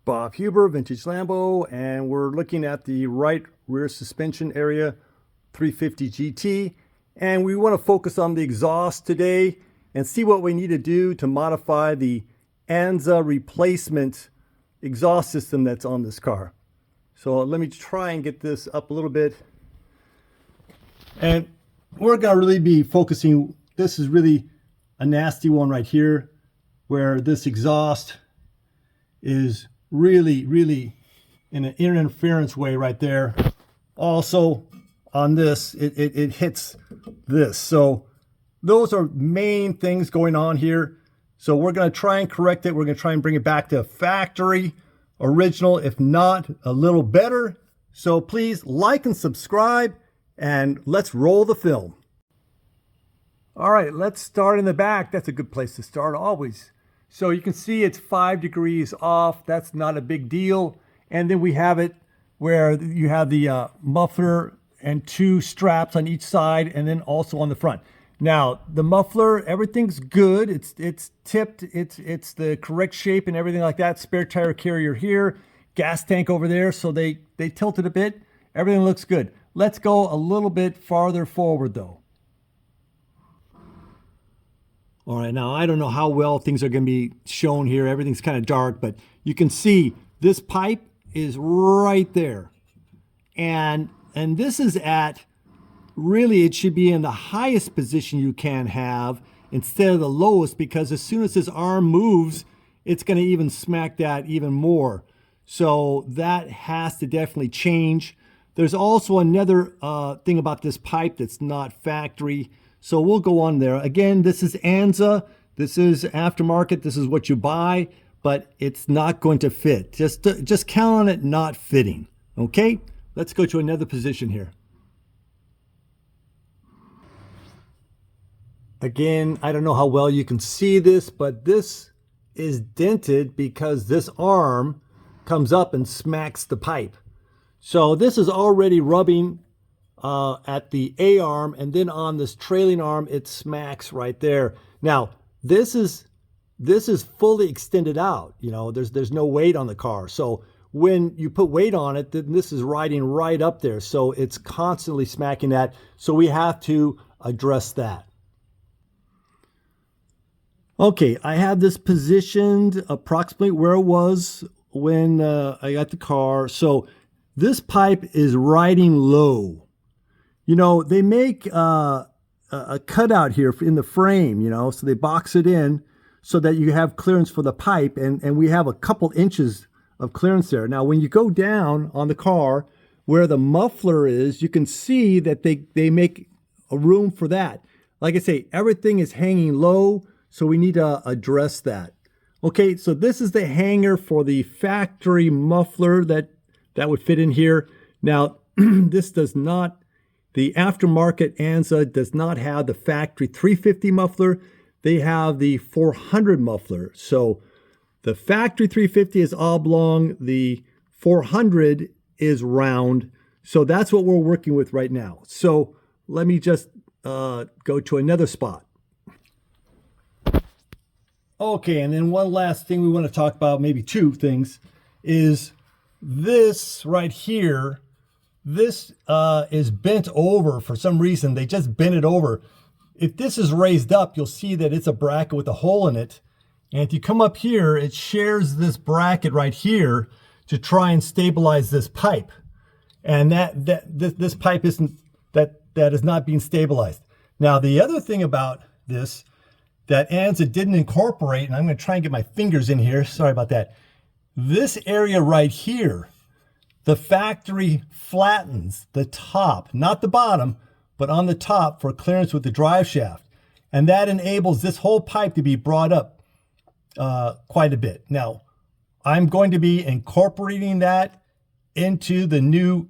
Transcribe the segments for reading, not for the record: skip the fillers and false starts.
Bob Huber, Vintage Lambo, and we're looking at the right rear suspension area, 350 GT, and we want to focus on the exhaust today and see what we need to do to modify the Anza replacement exhaust system that's on this car. So let me try and get this up a little bit. And we're going to really be focusing, this is really a nasty one right here, where this exhaust is really in an interference way right there. Also on this, it hits this. So those are main things going on here. So we're going to try and correct it. We're going to try and bring it back to factory original, if not a little better. So please like and subscribe, and let's roll the film. All right, let's start in the back. That's a good place to start always. So you can see it's 5 degrees off. That's not a big deal. And then we have it where you have the muffler and 2 straps on each side, and then also on the front. Now the muffler, everything's good. It's tipped. It's the correct shape and everything like that. Spare tire carrier here, gas tank over there. So they tilted a bit. Everything looks good. Let's go a little bit farther forward though. All right, now I don't know how well things are going to be shown here. Everything's kind of dark, but you can see this pipe is right there. And this is at, really it should be in the highest position you can have instead of the lowest, because as soon as this arm moves, it's going to even smack that even more. So that has to definitely change. There's also another thing about this pipe that's not factory. So we'll go on there. Again, this is Anza. This is aftermarket. This is what you buy, but it's not going to fit. Just count on it not fitting. Okay? Let's go to another position here. Again, I don't know how well you can see this, but this is dented because this arm comes up and smacks the pipe. So this is already rubbing at the A-arm, and then on this trailing arm it smacks right there. Now this is fully extended out. You know, there's no weight on the car, so when you put weight on it, then this is riding right up there, so it's constantly smacking that. So we have to address that. Okay, I have this positioned approximately where it was when I got the car. So this pipe is riding low. You know, they make a cutout here in the frame, you know, so they box it in so that you have clearance for the pipe, and we have a couple inches of clearance there. Now, when you go down on the car where the muffler is, you can see that they make a room for that. Like I say, everything is hanging low, so we need to address that. Okay, so this is the hanger for the factory muffler that would fit in here. Now, this does not, the aftermarket Anza does not have the factory 350 muffler. They have the 400 muffler. So the factory 350 is oblong, the 400 is round. So that's what we're working with right now. So let me just go to another spot. Okay, and then one last thing we want to talk about, maybe 2 things, is this right here. This is bent over for some reason. They just bent it over. If this is raised up, you'll see that it's a bracket with a hole in it. And if you come up here, it shares this bracket right here to try and stabilize this pipe. And this pipe isn't, that is not being stabilized. Now, the other thing about this that Anza didn't incorporate, and I'm going to try and get my fingers in here, sorry about that. This area right here, the factory flattens the top, not the bottom, but on the top for clearance with the drive shaft. And that enables this whole pipe to be brought up quite a bit. Now, I'm going to be incorporating that into the new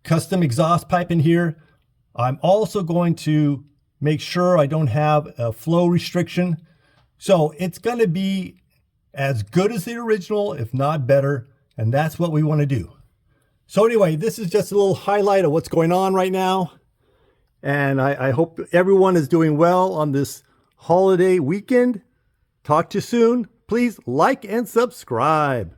custom exhaust pipe in here. I'm also going to make sure I don't have a flow restriction. So it's going to be as good as the original, if not better. And that's what we want to do. So anyway, this is just a little highlight of what's going on right now. And I hope everyone is doing well on this holiday weekend. Talk to you soon. Please like and subscribe.